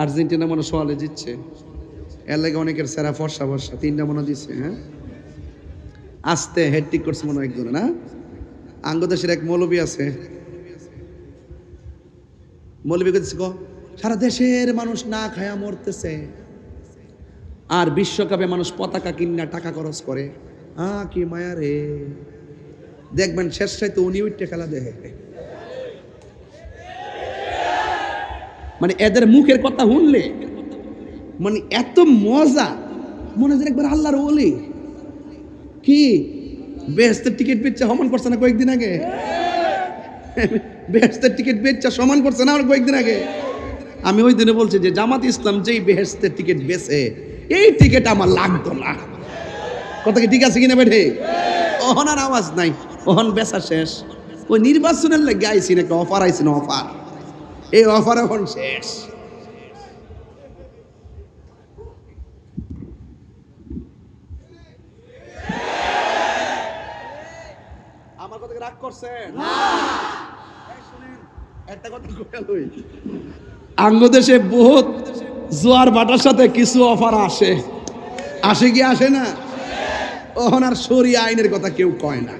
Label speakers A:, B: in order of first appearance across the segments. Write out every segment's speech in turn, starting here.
A: Argentina মনে সোয়ালে জিতছে, এর লাগে অনেকের সেরা ফর্সা ফর্সা 3টা মনে দিচ্ছে। হ্যাঁ, আসতে হেডটিক করছে মনে হয় একজনে না। আঙ্গদেশের এক মৌলবী আছে, মৌলবী করছে সারা দেশের মানুষ না খায়া মরতেছে, আর বিশ্বকাপে মানুষ পতাকা কিনা টাকা খরচ করে। কি মায়া রে, দেখবেন শেষ তো উনি উঠতে খেলা দেখে। মানে এদের মুখের কথা শুনলে মানে এত মজা, মনে হয় একবার আল্লাহর ওলি। কি বেহেশতের টিকিট বেচা সমান করছে না কয়েকদিন আগে? বেহেশতের টিকিট বেচা সমান করছে না আর কয়েকদিন আগে? আমি ওই দিনে বলছি যে জামাত ইসলাম যেই বেহেশতের টিকিট বেচে, এই টিকিট আমার লাগতো না। কথা কি ঠিক আছে কিনা বেঠে? ওহন আর আওয়াজ নাই, ওহন বেচা শেষ। ওই নির্বাচনের লাগে আইসিন, একটা অফার আইসিন, অফার, এই অফার এখন শেষ। আমার কথা রাগ করছেন না? একটা কথা কই, আঙ্গদেশে বহুত জোয়ার বাটার সাথে কিছু অফার আসে, আসে কি আসে না? ওহন আর শরিয়া আইনের কথা কেউ কয় না।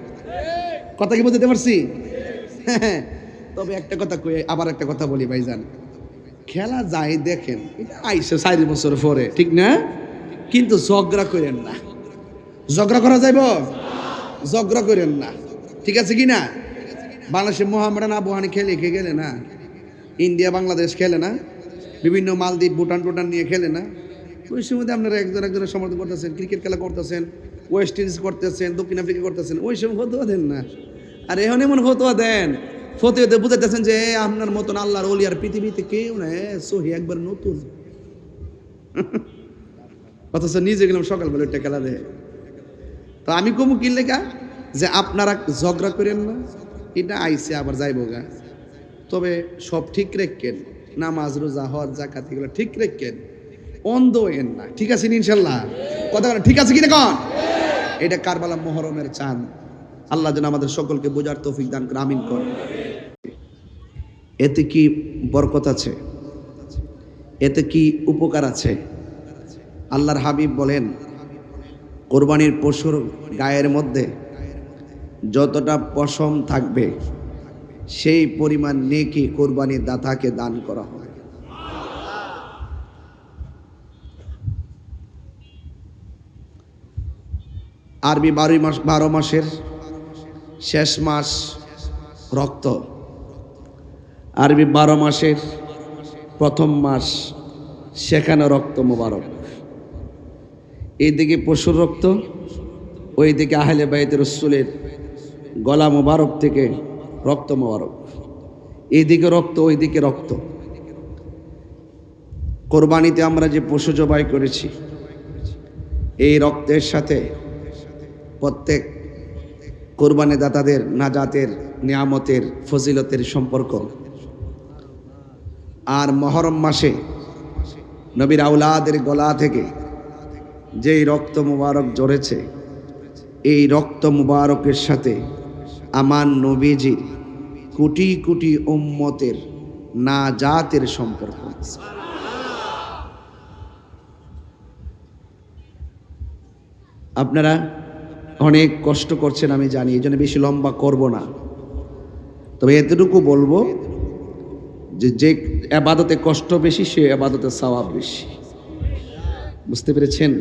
A: কথা কি বুঝতে পারছি? তবে একটা কথা কই, আবার একটা কথা বলি ভাইজান, খেলা যায় দেখেন, এটা আইসে 4 বছর পরে, ঠিক না? কিন্তু ঝগড়া করেন না। ঝগড়া করা যাইব? ঝগড়া করেন না, ঠিক আছে কি না? বাংলাদেশে মোহামেডান আবহানি খেলে গেলে না, ইন্ডিয়া বাংলাদেশ খেলে না, বিভিন্ন মালদ্বীপ ভুটান টুটান নিয়ে খেলে না, ওই সময় আপনারা একজনের সমর্থন করতেছেন, ক্রিকেট খেলা করতেছেন, ওয়েস্ট ইন্ডিজ করতেছেন, দক্ষিণ আফ্রিকা করতেছেন, ওই সময় ফতোয়া দেন না। আর এখন এমন ফতোয়া দেন, ফতোয়াতে বুঝাইতেছেন যে আপনার মতন আল্লাহর ওলি আর পৃথিবীতে কেউ না, সহি একবার নতুন। অথচ নিজে গেলাম সকালবেলা একটা খেলা দেয়। তো আমি কমু কি লেখা যে আপনারা ঝগড়া করেন না, এটা আইসে আবার যাইব গা। তবে সব ঠিক রেখেন, নামাজ রোজা হজ যাকাত এগুলো ঠিক রেখেন, অন্ধ হইেন না, ঠিক আছে ইনশাল্লাহ? কথা ঠিক আছে কিনা কন? এটা কারবালা মুহররমের চাঁদ। আল্লাহ যেন আমাদের সকলকে বোঝার তৌফিক দান করে, আমিন কর। এতে কি বরকত আছে? এতে কি উপকার আছে? আল্লাহর হাবিব বলেন, কোরবানির পশুর গায়ের মধ্যে যতটা পশম থাকবে সেই পরিমাণ নেকি কোরবানির দাতাকে দান করা হয়। আরবি 12 মাসের শেষ মাস রক্ত, আরবি 12 মাসের প্রথম মাস, সেখানে রক্ত মোবারক। এইদিকে পশুর রক্ত, ওইদিকে আহলে বাইতে রাসূলের গলা মোবারক থেকে রক্ত মোবারক। এইদিকে রক্ত, ওইদিকে রক্ত। কোরবানিতে আমরা যে পশু জবাই করেছি, এই রক্তের সাথে প্রত্যেক কোরবানি দাতাদের নাজাতের, নিয়ামতের, ফজিলতের সম্পর্ক। আর মুহররম মাসে নবীর আওলাদের গলা থেকে যেই রক্ত মুবারক ঝরেছে, এই রক্ত মুবারকের সাথে আমার নবীজির কোটি কোটি উম্মতের নাজাতের সম্পর্ক আছে। আপনারা অনেক কষ্ট করছেন আমি জানি, এই জন্য বেশি লম্বা করব না। তবে এতটুকু বলবো যে যে ইবাদতে কষ্ট বেশি, সে ইবাদতে সওয়াব বেশি। বুঝতে পেরেছেন?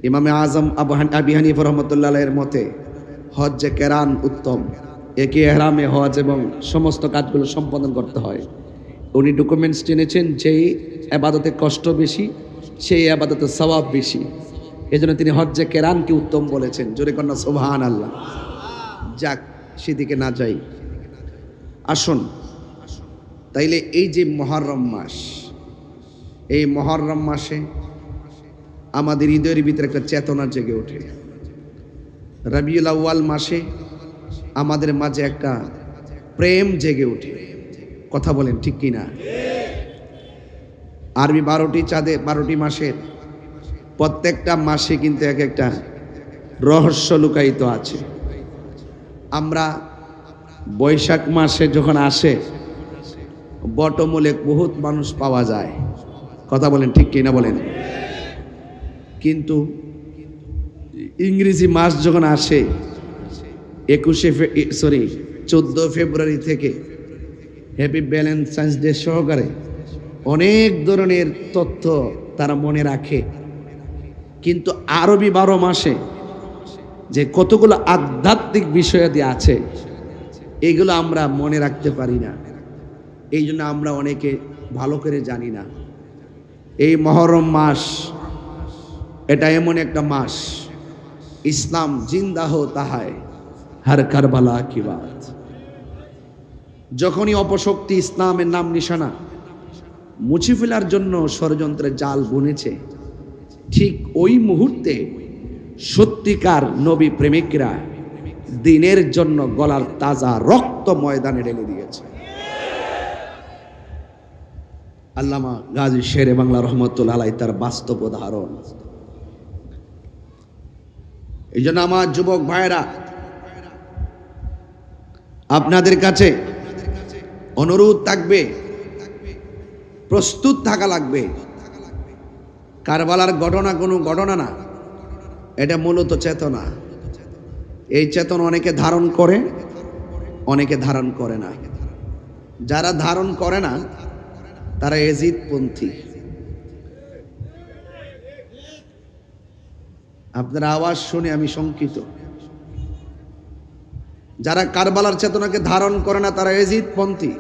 A: ইমামে আজম আবু হানিফা রাহমাতুল্লাহ আলাইহির মতে হজ্জে কেরান উত্তম, একে ইহরামে হজ এবং সমস্ত কাজগুলো সম্পাদন করতে হয়। উনি ডকুমেন্টস টেনেছেন, যেই ইবাদতে কষ্ট বেশি সেই ইবাদতে সওয়াব বেশি, এজন্য তিনি হজ্জে কেরানকে উত্তম বলেছেন। জোরে কন্যা সুবহানাল্লাহ। যাক, সেদিকে না যাই, আসুন তাইলে এই যে মুহররম মাস, এই মুহররম মাসে আমাদের হৃদয়ের ভিতরে একটা চেতনা জেগে ওঠে। রবিউল আউয়াল মাসে আমাদের মাঝে একটা প্রেম জেগে ওঠে। কথা বলেন ঠিক কিনা? আরবি 12টি চাঁদে 12টি মাসের প্রত্যেকটা মাসে কিন্তু এক একটা রহস্য লুকায়িত আছে। আমরা বৈশাখ মাসে যখন আসে, বটমূলে বহুত মানুষ পাওয়া যায়। কথা বলেন ঠিক কিনা বলেন? কিন্তু ইংরেজি মাস যখন আসে 14 ফেব্রুয়ারি থেকে হ্যাপি ভ্যালেন্টাইন্স ডে সহকারে অনেক ধরনের তথ্য তারা মনে রাখে, কিন্তু আরবি 12 মাসে যে কতগুলো আধ্যাত্মিক বিষয়াদি আছে এগুলো আমরা মনে রাখতে পারি না। এই জন্য আমরা অনেকে ভালো করে জানি না। এই মহরম মাস এটা এমন একটা মাস, ইসলাম জিন্দা হতা হয় হর কারবালা কি বাত। যখনই অপশক্তি ইসলামের নাম নিশানা মুছে ফেলার জন্য ষড়যন্ত্রের জাল বুনেছে, ঠিক ওই মুহূর্তে সত্যিকার নবী প্রেমিকরা দিনের জন্য গলার তাজা রক্ত ময়দানে ঢেলে দিয়েছে। আল্লামা গাজী শেরে বাংলা রহমতুল্লাহ আলাইহি তার বাস্তব উদাহরণ। এই জন্য আমার যুবক ভাইরা, আপনাদের কাছে অনুরোধ থাকবে, প্রস্তুত থাকা লাগবে। কারবালার ঘটনা কোনো ঘটনা না, এটা মূলত চেতনা। এই চেতনা অনেকে ধারণ করে, অনেকে ধারণ করে না। যারা ধারণ করে না তারা এজিদপন্থী। আপনার আওয়াজ শুনে আমি শঙ্কিত। যারা কারবালার চেতনাকে ধারণ করে না তারা এজিদপন্থী।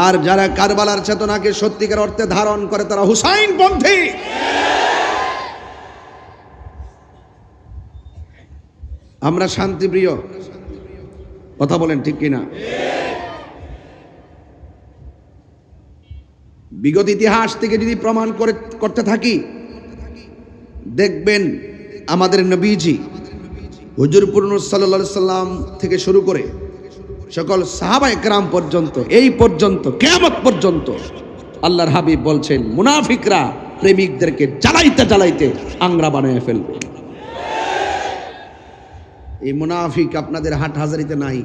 A: আর যারা কারবালার চেতনাকে সত্যিকার অর্থে ধারণ করে তারা হুসাইনপন্থী। আমরা শান্তিপ্রিয়, কথা বলেন ঠিক কিনা? বিগত ইতিহাস থেকে যদি প্রমাণ করতে থাকি, দেখবেন আমাদের নবীজি হুজুর পুরনুর সাল্লাল্লাহু আলাইহি সাল্লাম থেকে শুরু করে সকল সাহাবায়ে কেরাম পর্যন্ত, এই পর্যন্ত কিয়ামত পর্যন্ত আল্লাহর হাবিব বলছেন মুনাফিকরা প্রেমিকদেরকে জ্বালাইতে জ্বালাইতে আংরা বানিয়ে ফেলবে। এই মুনাফিক আপনাদের হাটহাজারিতে নাই,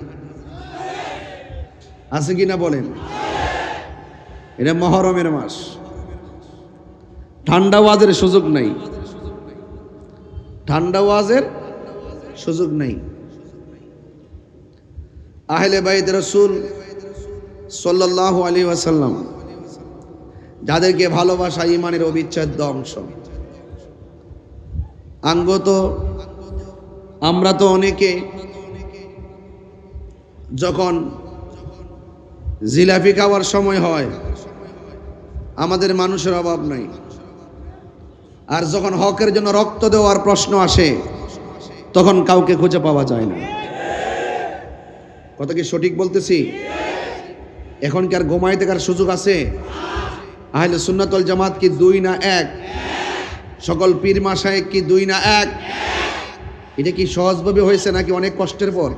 A: আছে কিনা বলেন? এটা মহরমের মাস, ঠান্ডা ওয়াজের সুযোগ নাই, ঠান্ডা ওয়াজের সুযোগ নাই। আহলে বাইত রাসূল সাল্লাল্লাহু আলাইহি ওয়াসাল্লাম যাদেরকে ভালোবাসা ঈমানের অবিচ্ছেদ্য অংশ। আঙ্গত আমরা তো অনেকে যখন জিলাপি খাওয়ার সময় হয় আমাদের মানুষের অভাব নাই, আর যখন হকের জন্য রক্ত দেওয়ার প্রশ্ন আসে তখন কাউকে খুঁজে পাওয়া যায় না। কথা কি সঠিক বলতেছি? এখন কি আর ঘুমাইতে কার সুযোগ আছে? আহলে সুন্নাত ওয়াল জামাত কি 2 না 1? সকল পীর মাশায়েখ কি 2 না 1? এটা কি সহজভাবে হয়েছে নাকি অনেক কষ্টের পর?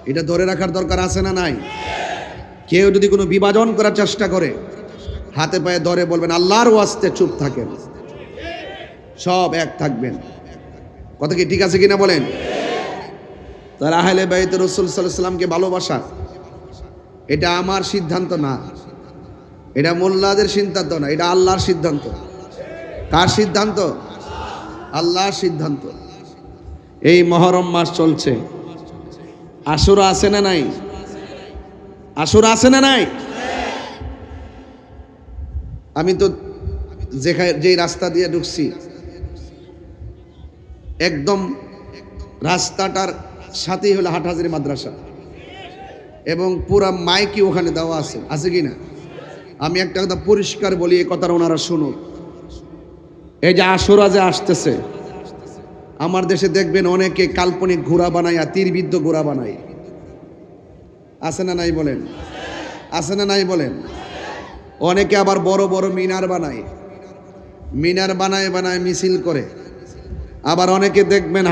A: এটা ধরে রাখার দরকার আছে না নাই? কেউ যদি কোনো বিভাজন করার চেষ্টা করে হাতে পায়ে ধরে বলবেন আল্লাহর ওয়াস্তে চুপ থাকেন, সব এক থাকবেন। কথা কি ঠিক আছে কিনা বলেন? তার আহলে বাইত রাসূল সাল্লাল্লাহু আলাইহি সাল্লামকে ভালোবাসা এটা আমার সিদ্ধান্ত না, এটা মোল্লাদের সিদ্ধান্ত না, এটা আল্লাহর সিদ্ধান্ত। কার সিদ্ধান্ত? আল্লাহর সিদ্ধান্ত। এই মহরম মাস চলছে, আশুরা আছে না নাই? আশুরা আছে না নাই? আমি তো যেই রাস্তা দিয়ে ঢুকছি একদম রাস্তাটার সাথেই হলো হাটহাজারী মাদ্রাসা, এবং পুরা মাইকি ওখানে দেওয়া আছে কি না? আমি একটা কথা পরিষ্কার বলি, এই কথাটা ওনারা শুনুক। এই যে আশুরা যে আসতেছে, আমার দেশে দেখবেন অনেকে কাল্পনিক ঘোড়া বানায়, তীরবিদ্ধ ঘোড়া বানায়, আছে না নাই বলেন? আছে না নাই বলেন? অনেকে আবার বড় বড় মিনার বানায়, মিনার বানায় বানায় মিছিল করে। আবার অনেকে দেখবেন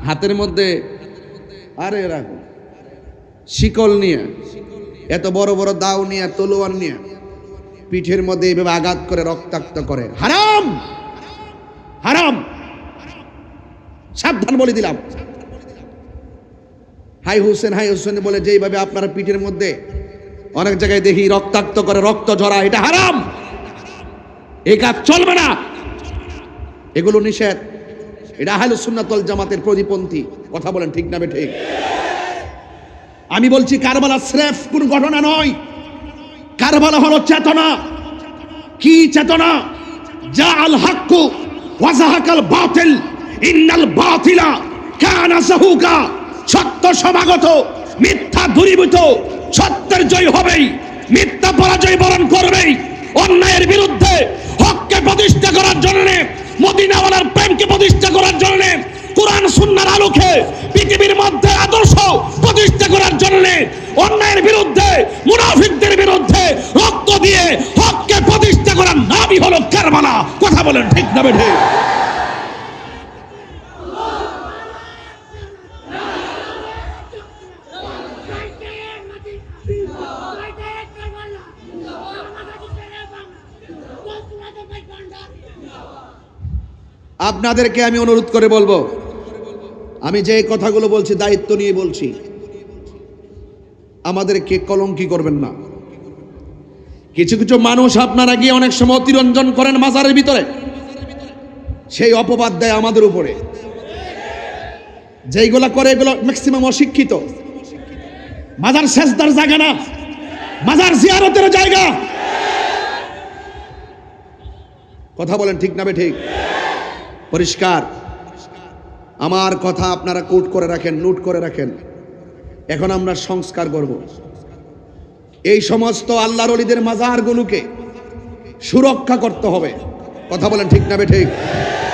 A: হাতের মধ্যে আরে রাখো শিকল নিয়ে, এত বড় বড় দাও নিয়ে, তলোয়ার নিয়ে পিঠের মধ্যে এইভাবে আঘাত করে রক্তাক্ত করে। হারাম, হারাম। সাবধান বলে দিলাম। হাই হোসেন বলে যেইভাবে আপনারা পিঠের মধ্যে অনেক জায়গায় দেখি রক্তাক্ত করে, রক্ত ঝরা, এটা হারাম, এই কাজ চলবে না, এগুলো নিষেধ। এটা আহলে সুন্নাত ওয়াল জামাতের পরিপন্থী। কথা বলেন ঠিক না ঠিক? আমি বলছি কারবালা স্রেফ কোন ঘটনা নয়, কারবালা হলো চেতনা। কি চেতনা? যা আল হাক্কু ওয়া যাহাকাল বাতিল ইন্নাল বাতিলা কানা যাহুকা। সত্য সমাগত, মিথ্যা দূরীভূত, সত্যের জয় হবেই, মিথ্যা পরাজয় বরণ করবেই। অন্যায়ের বিরুদ্ধে হককে প্রতিষ্ঠা করার জন্য, মদিনাওয়ালার প্রেমকে প্রতিষ্ঠা করার জন্য, কোরআন সুন্নাহর আলোকে পৃথিবীর মধ্যে আদর্শ প্রতিষ্ঠা করার জন্য, অন্যায়ের বিরুদ্ধে, মুনাফিকদের বিরুদ্ধে রক্ত দিয়ে হককে প্রতিষ্ঠা করার নামই হলো কারবালা। কথা বলেন ঠিক না ঠিক? আপনাদেরকে আমি অনুরোধ করে বলবো, আমি যে কথাগুলো বলছি দায়িত্ব নিয়ে বলছি, আমাদেরকে কলঙ্কি করবেন না। কিছু কিছু মানুষ আপনারা গিয়ে অনেক সময় অতিরঞ্জন করেন মাজারের ভিতরে, সেই অপবাদ দেয় আমাদের উপরে। যেইগুলা করে এগুলো ম্যাক্সিমাম অশিক্ষিত। মাজার সেজদার জায়গা না, মাজার জিয়ারতের জায়গা। কথা বলেন ঠিক না ঠিক? পরিষ্কার। আমার কথা আপনারা কোট করে রাখেন, নোট করে রাখেন। এখন আমরা সংস্কার করব। এই সমস্ত আল্লাহর ওলিদের মাজারগুলোকে সুরক্ষা করতে হবে। কথা বলেন ঠিক না ঠিক?